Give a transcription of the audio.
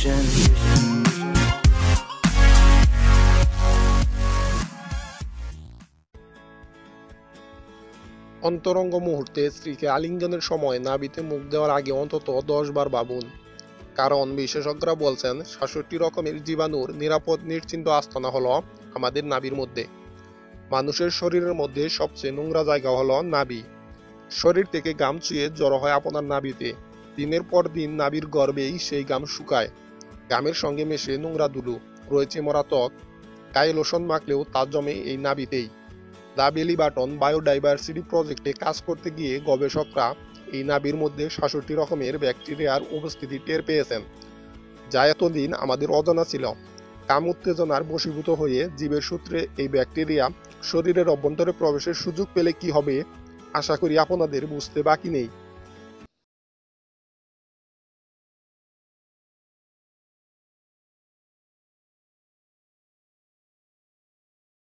অন্তরঙ্গ মুহূর্তে স্ত্রীকে আলিঙ্গনের সময় নাভিতে মুখ দেওয়ার আগে অন্তত 10 বার ভাবুন, কারণ বিশেষজ্ঞরা বলছেন 66 রকমের জীবাণুর নিরাপদ নিশ্চিন্ত আস্তানা হলো আমাদের নাভির মধ্যে। মানুষের শরীরের মধ্যে সবচেয়ে নোংরা জায়গা হলো নাভি। শরীর থেকে ঘাম চুইয়ে জড়ো হয় আপনার নাভিতে। দিনের পর দিন নাভির গর্ভেই সেই ঘাম শুকায়। ঘামের সঙ্গে মেশে নোংরা ধুলো, রয়েছে মরা ত্বক, গায়ে লোশন মাখলেও তা জমে এই নাভিতেই। দ্য বেলি বাটন বায়োডাইভার্সিটি প্রজেক্টে কাজ করতে গিয়ে গবেষকরা এই নাভির মধ্যে 66 রকমের ব্যাকটেরিয়ার উপস্থিতি টের পেয়েছেন, যা এতদিন আমাদের অজানা ছিল। কাম উত্তেজনার বশীভূত হয়ে জীবের সূত্রে এই ব্যাকটেরিয়া শরীরের অভ্যন্তরে প্রবেশের সুযোগ পেলে কি হবে, আশা করি আপনাদের বুঝতে বাকি নেই।